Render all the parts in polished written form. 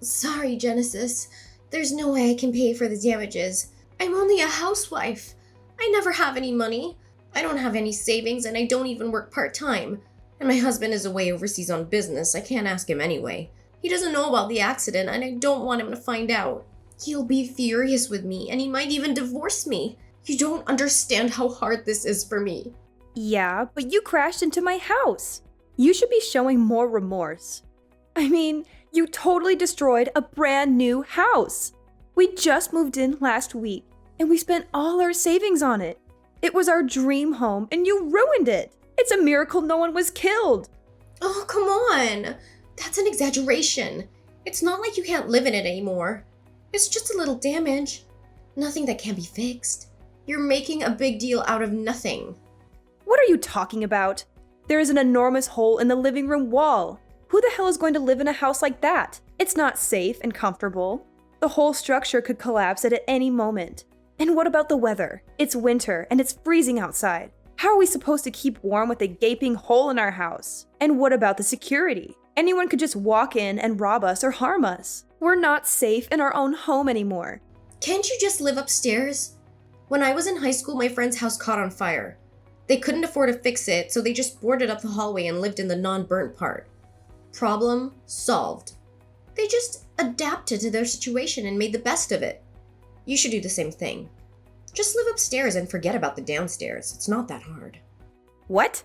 Sorry, Genesis. There's no way I can pay for the damages. I'm only a housewife. I never have any money. I don't have any savings and I don't even work part-time. And my husband is away overseas on business. I can't ask him anyway. He doesn't know about the accident and I don't want him to find out. He'll be furious with me and he might even divorce me. You don't understand how hard this is for me. Yeah, but you crashed into my house. You should be showing more remorse. I mean, you totally destroyed a brand new house. We just moved in last week and we spent all our savings on it. It was our dream home and you ruined it. It's a miracle no one was killed. Oh, come on. That's an exaggeration. It's not like you can't live in it anymore. It's just a little damage. Nothing that can't be fixed. You're making a big deal out of nothing. What are you talking about? There is an enormous hole in the living room wall. Who the hell is going to live in a house like that? It's not safe and comfortable. The whole structure could collapse at any moment. And what about the weather? It's winter and it's freezing outside. How are we supposed to keep warm with a gaping hole in our house? And what about the security? Anyone could just walk in and rob us or harm us. We're not safe in our own home anymore. Can't you just live upstairs? When I was in high school, my friend's house caught on fire. They couldn't afford to fix it, so they just boarded up the hallway and lived in the non-burnt part. Problem solved. They just adapted to their situation and made the best of it. You should do the same thing. Just live upstairs and forget about the downstairs. It's not that hard. What?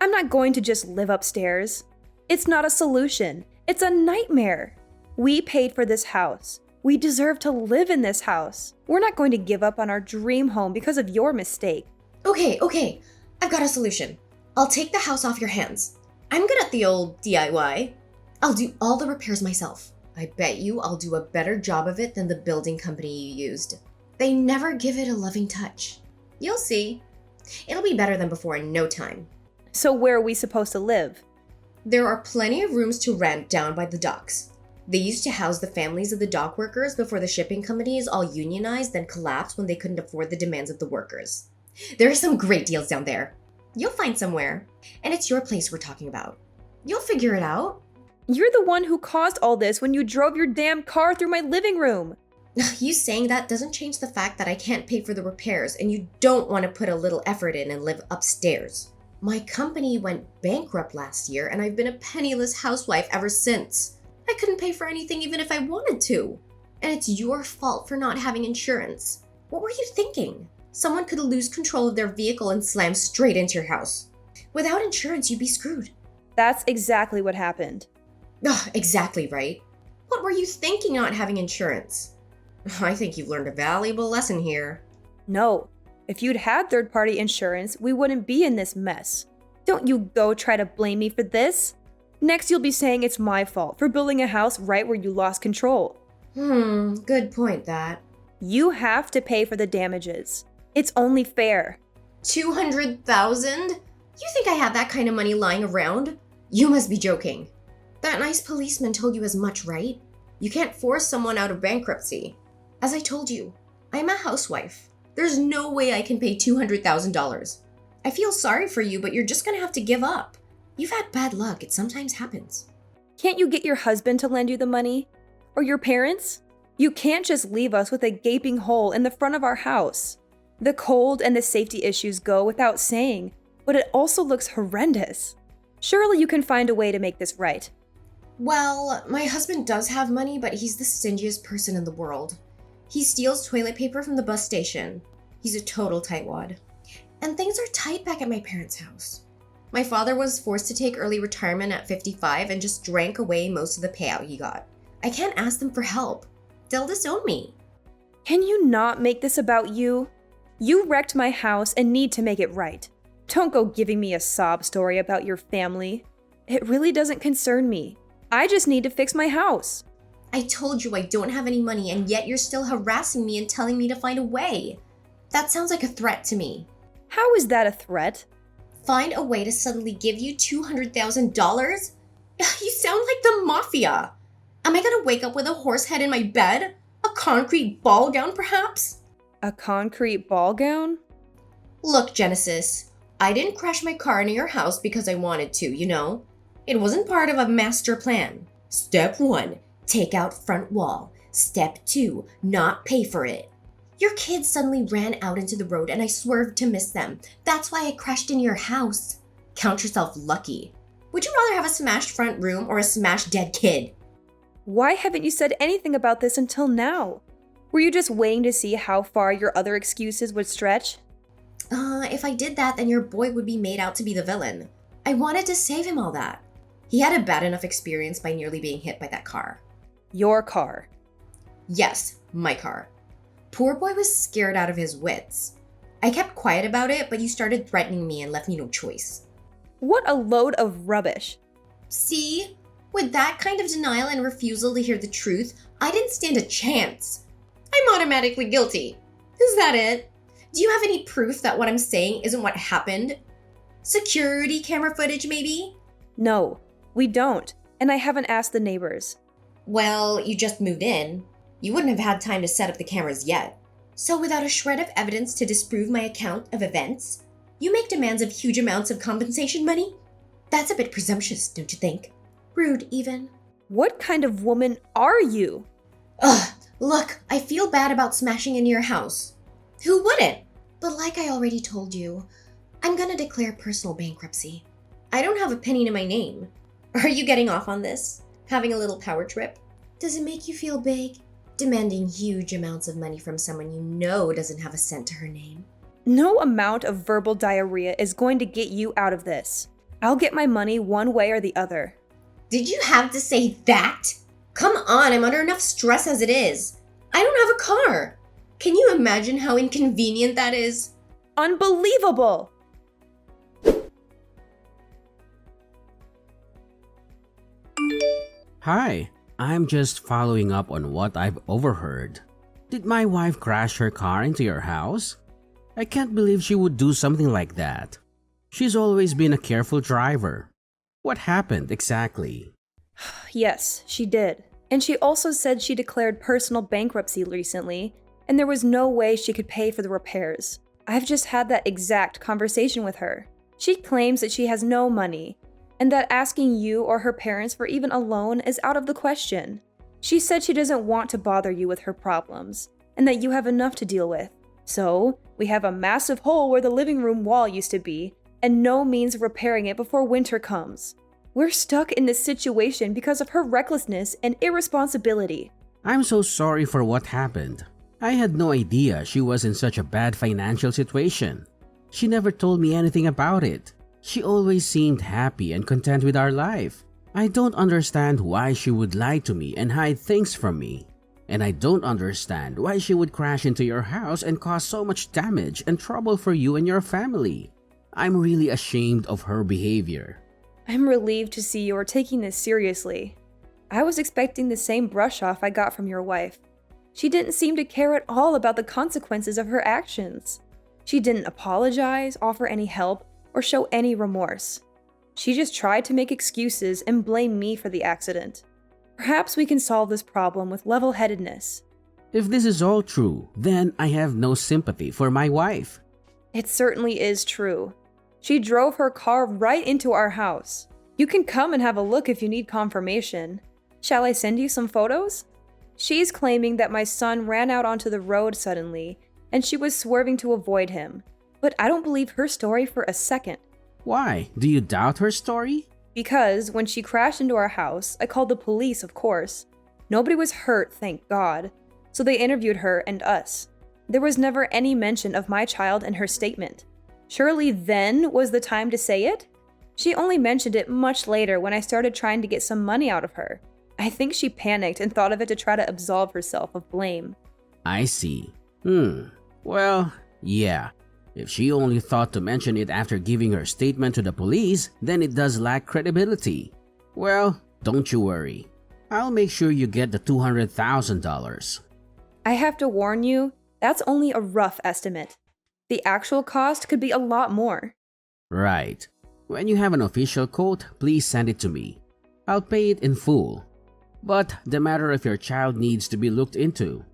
I'm not going to just live upstairs. It's not a solution. It's a nightmare. We paid for this house. We deserve to live in this house. We're not going to give up on our dream home because of your mistake. Okay. I've got a solution. I'll take the house off your hands. I'm good at the old DIY. I'll do all the repairs myself. I bet you I'll do a better job of it than the building company you used. They never give it a loving touch. You'll see. It'll be better than before in no time. So where are we supposed to live? There are plenty of rooms to rent down by the docks. They used to house the families of the dock workers before the shipping companies all unionized then collapsed when they couldn't afford the demands of the workers. There are some great deals down there. You'll find somewhere. And it's your place we're talking about. You'll figure it out. You're the one who caused all this when you drove your damn car through my living room. You saying that doesn't change the fact that I can't pay for the repairs and you don't want to put a little effort in and live upstairs. My company went bankrupt last year and I've been a penniless housewife ever since. I couldn't pay for anything even if I wanted to. And it's your fault for not having insurance. What were you thinking? Someone could lose control of their vehicle and slam straight into your house. Without insurance, you'd be screwed. That's exactly what happened. Ugh, exactly right. What were you thinking not having insurance? I think you've learned a valuable lesson here. No. If you'd had third-party insurance, we wouldn't be in this mess. Don't you go try to blame me for this. Next, you'll be saying it's my fault for building a house right where you lost control. Good point, that. You have to pay for the damages. It's only fair. 200,000? You think I have that kind of money lying around? You must be joking. That nice policeman told you as much, right? You can't force someone out of bankruptcy. As I told you, I'm a housewife. There's no way I can pay $200,000. I feel sorry for you, but you're just gonna have to give up. You've had bad luck. It sometimes happens. Can't you get your husband to lend you the money? Or your parents? You can't just leave us with a gaping hole in the front of our house. The cold and the safety issues go without saying, but it also looks horrendous. Surely you can find a way to make this right. Well, my husband does have money, but he's the stingiest person in the world. He steals toilet paper from the bus station. He's a total tightwad. And things are tight back at my parents' house. My father was forced to take early retirement at 55 and just drank away most of the payout he got. I can't ask them for help. They'll disown me. Can you not make this about you? You wrecked my house and need to make it right. Don't go giving me a sob story about your family. It really doesn't concern me. I just need to fix my house. I told you I don't have any money and yet you're still harassing me and telling me to find a way. That sounds like a threat to me. How is that a threat? Find a way to suddenly give you $200,000? You sound like the mafia. Am I gonna wake up with a horse head in my bed? A concrete ball gown, perhaps? A concrete ball gown? Look, Genesis, I didn't crash my car into your house because I wanted to, you know? It wasn't part of a master plan. Step 1, take out front wall. Step 2, not pay for it. Your kids suddenly ran out into the road and I swerved to miss them. That's why I crashed into your house. Count yourself lucky. Would you rather have a smashed front room or a smashed dead kid? Why haven't you said anything about this until now? Were you just waiting to see how far your other excuses would stretch? If I did that, then your boy would be made out to be the villain. I wanted to save him all that. He had a bad enough experience by nearly being hit by that car. Your car. Yes, my car. Poor boy was scared out of his wits. I kept quiet about it, but you started threatening me and left me no choice. What a load of rubbish. See? With that kind of denial and refusal to hear the truth, I didn't stand a chance. I'm automatically guilty. Is that it? Do you have any proof that what I'm saying isn't what happened? Security camera footage, maybe? No, we don't, and I haven't asked the neighbors. Well, you just moved in. You wouldn't have had time to set up the cameras yet. So without a shred of evidence to disprove my account of events, you make demands of huge amounts of compensation money? That's a bit presumptuous, don't you think? Rude, even. What kind of woman are you? Ugh, look, I feel bad about smashing into your house. Who wouldn't? But like I already told you, I'm gonna declare personal bankruptcy. I don't have a penny to my name. Are you getting off on this? Having a little power trip? Does it make you feel big? Demanding huge amounts of money from someone you know doesn't have a cent to her name? No amount of verbal diarrhea is going to get you out of this. I'll get my money one way or the other. Did you have to say that? Come on, I'm under enough stress as it is. I don't have a car. Can you imagine how inconvenient that is? Unbelievable! Hi, I'm just following up on what I've overheard. Did my wife crash her car into your house? I can't believe she would do something like that. She's always been a careful driver. What happened exactly? Yes, she did. And she also said she declared personal bankruptcy recently, and there was no way she could pay for the repairs. I've just had that exact conversation with her. She claims that she has no money, and that asking you or her parents for even a loan is out of the question. She said she doesn't want to bother you with her problems, and that you have enough to deal with. So, we have a massive hole where the living room wall used to be, and no means of repairing it before winter comes. We're stuck in this situation because of her recklessness and irresponsibility. I'm so sorry for what happened. I had no idea she was in such a bad financial situation. She never told me anything about it. She always seemed happy and content with our life. I don't understand why she would lie to me and hide things from me. And I don't understand why she would crash into your house and cause so much damage and trouble for you and your family. I'm really ashamed of her behavior. I'm relieved to see you're taking this seriously. I was expecting the same brush off I got from your wife. She didn't seem to care at all about the consequences of her actions. She didn't apologize, offer any help, or show any remorse. She just tried to make excuses and blame me for the accident. Perhaps we can solve this problem with level-headedness. If this is all true, then I have no sympathy for my wife. It certainly is true. She drove her car right into our house. You can come and have a look if you need confirmation. Shall I send you some photos? She's claiming that my son ran out onto the road suddenly, and she was swerving to avoid him. But I don't believe her story for a second. Why? Do you doubt her story? Because when she crashed into our house, I called the police, of course. Nobody was hurt, thank God. So they interviewed her and us. There was never any mention of my child in her statement. Surely then was the time to say it? She only mentioned it much later when I started trying to get some money out of her. I think she panicked and thought of it to try to absolve herself of blame. I see. Well, yeah. If she only thought to mention it after giving her statement to the police, then it does lack credibility. Well, don't you worry. I'll make sure you get the $200,000. I have to warn you, that's only a rough estimate. The actual cost could be a lot more. Right. When you have an official quote, please send it to me. I'll pay it in full. But the matter of your child needs to be looked into.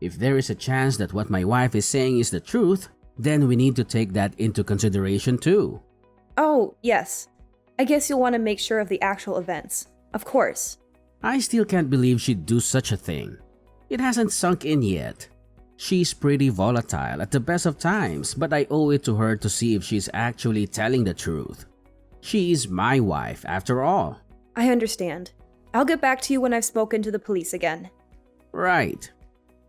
If there is a chance that what my wife is saying is the truth, then we need to take that into consideration too. Oh, yes. I guess you'll want to make sure of the actual events. Of course. I still can't believe she'd do such a thing. It hasn't sunk in yet. She's pretty volatile at the best of times, but I owe it to her to see if she's actually telling the truth. She is my wife, after all. I understand. I'll get back to you when I've spoken to the police again. Right.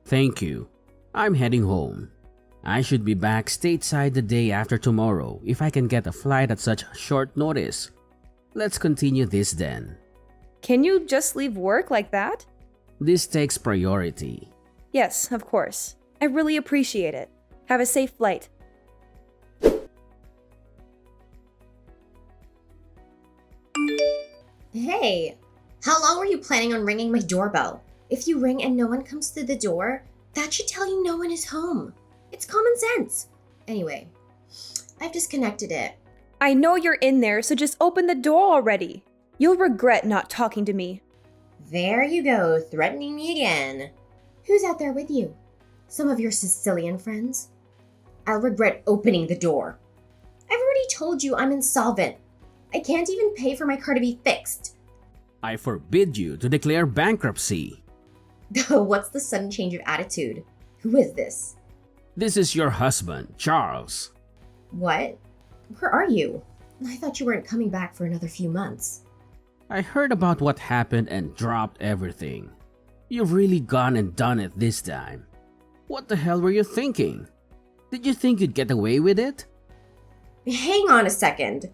Thank you. I'm heading home. I should be back stateside the day after tomorrow if I can get a flight at such short notice. Let's continue this then. Can you just leave work like that? This takes priority. Yes, of course. I really appreciate it. Have a safe flight. Hey, how long were you planning on ringing my doorbell? If you ring and no one comes through the door, that should tell you no one is home. It's common sense. Anyway, I've disconnected it. I know you're in there, so just open the door already. You'll regret not talking to me. There you go, threatening me again. Who's out there with you? Some of your Sicilian friends? I'll regret opening the door. I've already told you I'm insolvent. I can't even pay for my car to be fixed. I forbid you to declare bankruptcy. What's the sudden change of attitude? Who is this? This is your husband, Charles. What? Where are you? I thought you weren't coming back for another few months. I heard about what happened and dropped everything. You've really gone and done it this time. What the hell were you thinking? Did you think you'd get away with it? Hang on a second.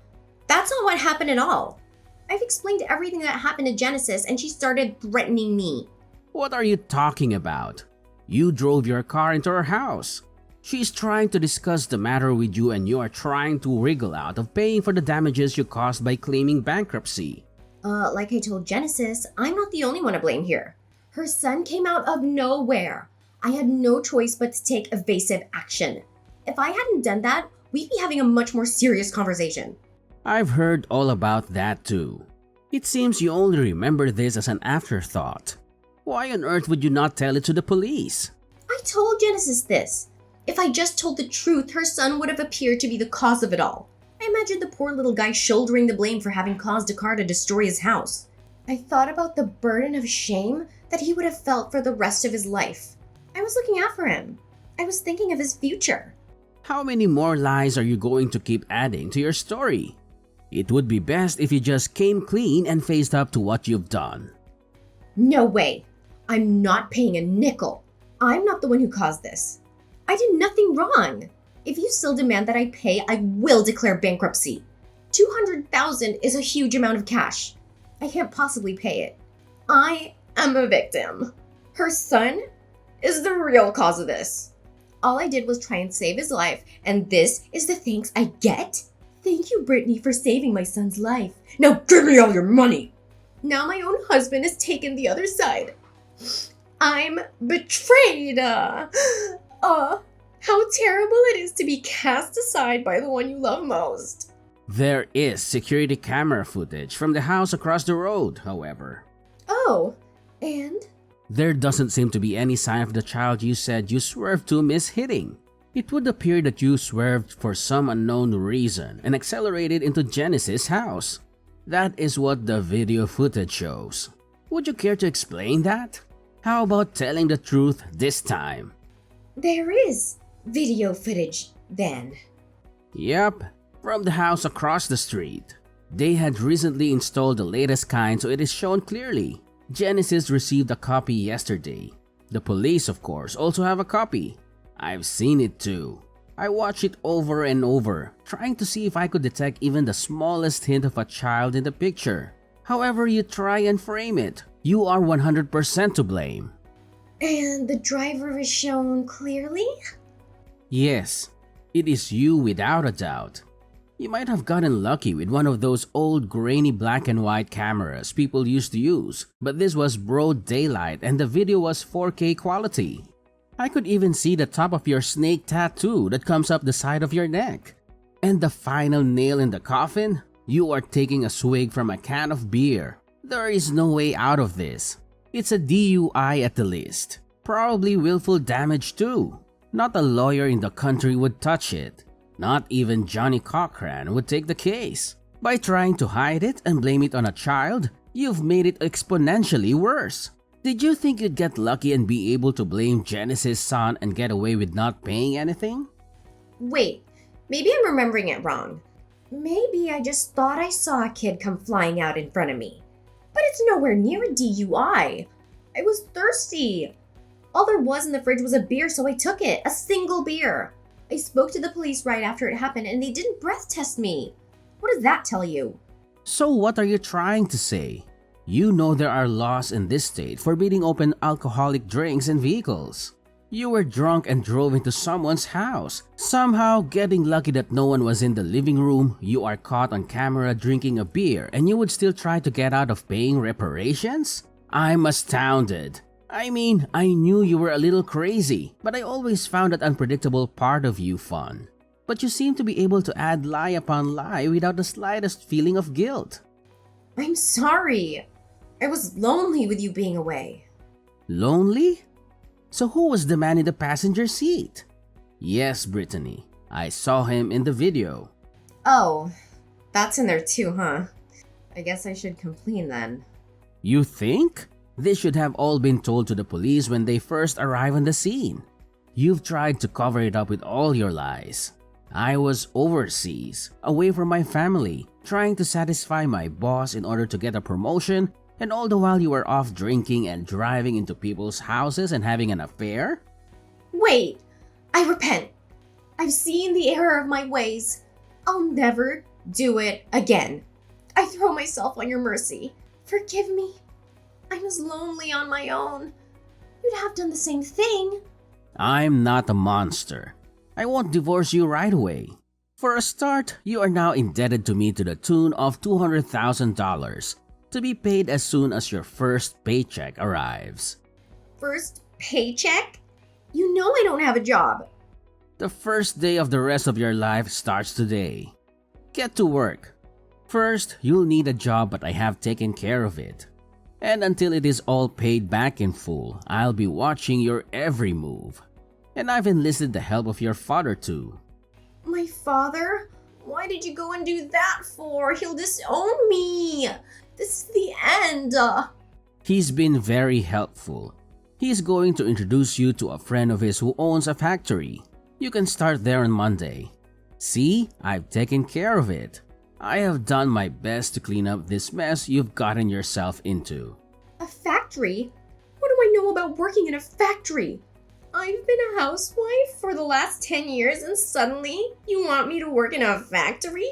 That's not what happened at all. I've explained everything that happened to Genesis and she started threatening me. What are you talking about? You drove your car into her house. She's trying to discuss the matter with you and you are trying to wriggle out of paying for the damages you caused by claiming bankruptcy. Like I told Genesis, I'm not the only one to blame here. Her son came out of nowhere. I had no choice but to take evasive action. If I hadn't done that, we'd be having a much more serious conversation. I've heard all about that too. It seems you only remember this as an afterthought. Why on earth would you not tell it to the police? I told Genesis this. If I just told the truth, her son would have appeared to be the cause of it all. I imagined the poor little guy shouldering the blame for having caused a car to destroy his house. I thought about the burden of shame that he would have felt for the rest of his life. I was looking out for him. I was thinking of his future. How many more lies are you going to keep adding to your story? It would be best if you just came clean and faced up to what you've done. No way. I'm not paying a nickel. I'm not the one who caused this. I did nothing wrong. If you still demand that I pay, I will declare bankruptcy. $200,000 is a huge amount of cash. I can't possibly pay it. I am a victim. Her son is the real cause of this. All I did was try and save his life, and this is the thanks I get? Thank you, Brittany, for saving my son's life. Now give me all your money. Now my own husband has taken the other side. I'm betrayed. How terrible it is to be cast aside by the one you love most. There is security camera footage from the house across the road, however. Oh, and? There doesn't seem to be any sign of the child you said you swerved to miss hitting. It would appear that you swerved for some unknown reason and accelerated into Genesis' house. That is what the video footage shows. Would you care to explain that? How about telling the truth this time? There is video footage then. Yep, from the house across the street. They had recently installed the latest kind, so it is shown clearly. Genesis received a copy yesterday. The police, of course, also have a copy. I've seen it too. I watched it over and over, trying to see if I could detect even the smallest hint of a child in the picture. However you try and frame it, you are 100% to blame. And the driver is shown clearly? Yes, it is you without a doubt. You might have gotten lucky with one of those old grainy black and white cameras people used to use, but this was broad daylight and the video was 4K quality. I could even see the top of your snake tattoo that comes up the side of your neck. And the final nail in the coffin? You are taking a swig from a can of beer. There is no way out of this. It's a DUI at the least. Probably willful damage too. Not a lawyer in the country would touch it. Not even Johnny Cochran would take the case. By trying to hide it and blame it on a child, You've made it exponentially worse. Did you think you'd get lucky and be able to blame Genesis' son and get away with not paying anything? Wait, maybe I'm remembering it wrong. Maybe I just thought I saw a kid come flying out in front of me. But it's nowhere near a DUI. I was thirsty. All there was in the fridge was a beer, so I took it. A single beer. I spoke to the police right after it happened, and they didn't breath test me. What does that tell you? So what are you trying to say? You know there are laws in this state forbidding open alcoholic drinks in vehicles. You were drunk and drove into someone's house. Somehow, getting lucky that no one was in the living room, you are caught on camera drinking a beer and you would still try to get out of paying reparations? I'm astounded. I mean, I knew you were a little crazy, but I always found that unpredictable part of you fun. But you seem to be able to add lie upon lie without the slightest feeling of guilt. I'm sorry. I was lonely with you being away. Lonely? So who was the man in the passenger seat? Yes, Brittany. I saw him in the video. Oh, that's in there too, huh? I guess I should complain then. You think? This should have all been told to the police when they first arrive on the scene. You've tried to cover it up with all your lies. I was overseas, away from my family, trying to satisfy my boss in order to get a promotion, and all the while you were off drinking and driving into people's houses and having an affair? Wait, I repent. I've seen the error of my ways. I'll never do it again. I throw myself on your mercy. Forgive me. I was lonely on my own. You'd have done the same thing. I'm not a monster. I won't divorce you right away. For a start, you are now indebted to me to the tune of $200,000 to be paid as soon as your first paycheck arrives. First paycheck? You know I don't have a job. The first day of the rest of your life starts today. Get to work. First, you'll need a job, but I have taken care of it. And until it is all paid back in full, I'll be watching your every move. And I've enlisted the help of your father too. My father? Why did you go and do that for? He'll disown me. This is the end. He's been very helpful. He's going to introduce you to a friend of his who owns a factory. You can start there on Monday. See, I've taken care of it. I have done my best to clean up this mess you've gotten yourself into. A factory? What do I know about working in a factory? I've been a housewife for the last 10 years and suddenly you want me to work in a factory?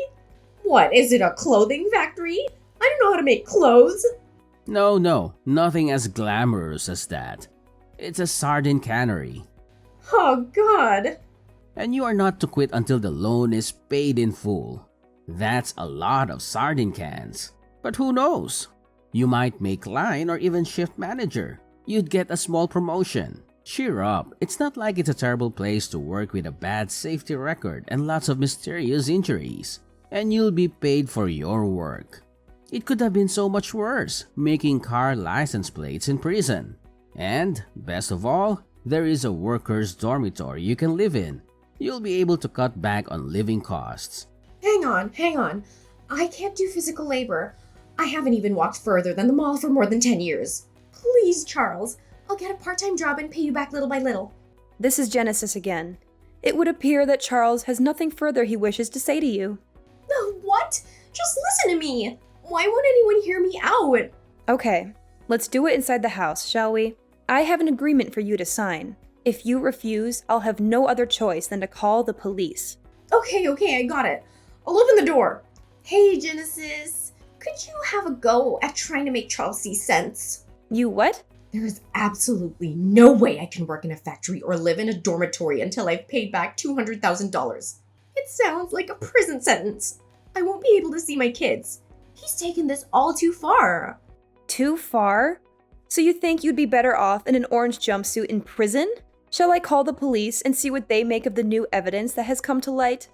What, is it a clothing factory? I don't know how to make clothes. No, nothing as glamorous as that. It's a sardine cannery. Oh, God. And you are not to quit until the loan is paid in full. That's a lot of sardine cans. But who knows? You might make line or even shift manager. You'd get a small promotion. Cheer up, it's not like it's a terrible place to work with a bad safety record and lots of mysterious injuries. And you'll be paid for your work. It could have been so much worse, making car license plates in prison. And, best of all, there is a workers' dormitory you can live in. You'll be able to cut back on living costs. Hang on. I can't do physical labor. I haven't even walked further than the mall for more than 10 years. Please, Charles, I'll get a part-time job and pay you back little by little. This is Genesis again. It would appear that Charles has nothing further he wishes to say to you. No, what? Just listen to me. Why won't anyone hear me out? Okay, let's do it inside the house, shall we? I have an agreement for you to sign. If you refuse, I'll have no other choice than to call the police. Okay, I got it. I'll open the door. Hey, Genesis. Could you have a go at trying to make Charles see sense? You what? There is absolutely no way I can work in a factory or live in a dormitory until I've paid back $200,000. It sounds like a prison sentence. I won't be able to see my kids. He's taken this all too far. Too far? So you think you'd be better off in an orange jumpsuit in prison? Shall I call the police and see what they make of the new evidence that has come to light?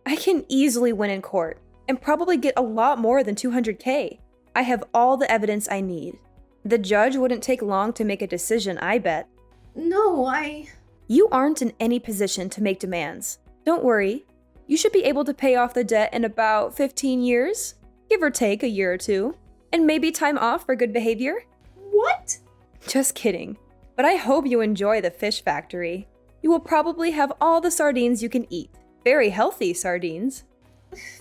I can easily win in court and probably get a lot more than $200K. I have all the evidence I need. The judge wouldn't take long to make a decision, I bet. No, You aren't in any position to make demands. Don't worry. You should be able to pay off the debt in about 15 years, give or take a year or two. And maybe time off for good behavior? What? Just kidding. But I hope you enjoy the fish factory. You will probably have all the sardines you can eat. Very healthy sardines.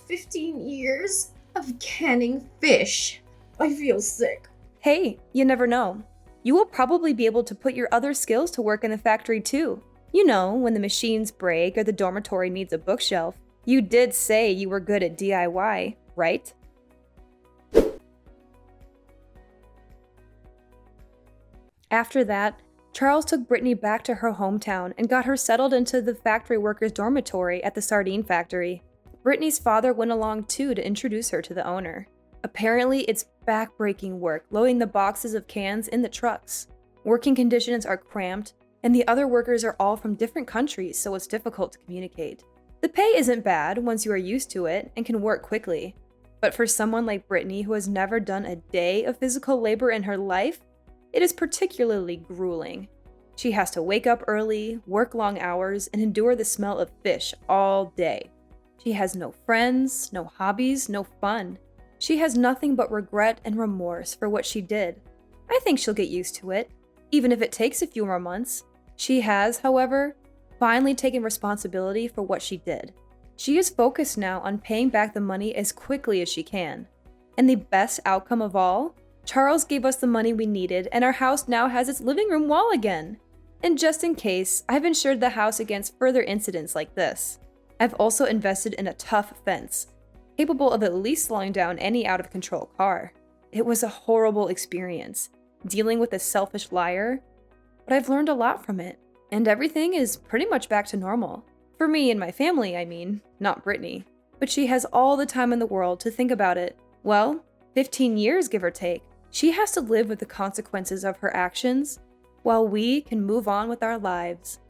15 years of canning fish. I feel sick. Hey, you never know. You will probably be able to put your other skills to work in the factory too. You know, when the machines break or the dormitory needs a bookshelf. You did say you were good at DIY, right? After that, Charles took Brittany back to her hometown and got her settled into the factory workers' dormitory at the sardine factory. Brittany's father went along too to introduce her to the owner. Apparently, it's back-breaking work loading the boxes of cans in the trucks. Working conditions are cramped, and the other workers are all from different countries, so it's difficult to communicate. The pay isn't bad once you are used to it and can work quickly. But for someone like Brittany who has never done a day of physical labor in her life, it is particularly grueling. She has to wake up early, work long hours, and endure the smell of fish all day. She has no friends, no hobbies, no fun. She has nothing but regret and remorse for what she did. I think she'll get used to it, even if it takes a few more months. She has, however, finally taken responsibility for what she did. She is focused now on paying back the money as quickly as she can. And the best outcome of all? Charles gave us the money we needed, and our house now has its living room wall again. And just in case, I've insured the house against further incidents like this. I've also invested in a tough fence, capable of at least slowing down any out-of-control car. It was a horrible experience, dealing with a selfish liar, but I've learned a lot from it, and everything is pretty much back to normal. For me and my family, I mean, not Brittany. But she has all the time in the world to think about it. Well, 15 years, give or take. She has to live with the consequences of her actions, while we can move on with our lives.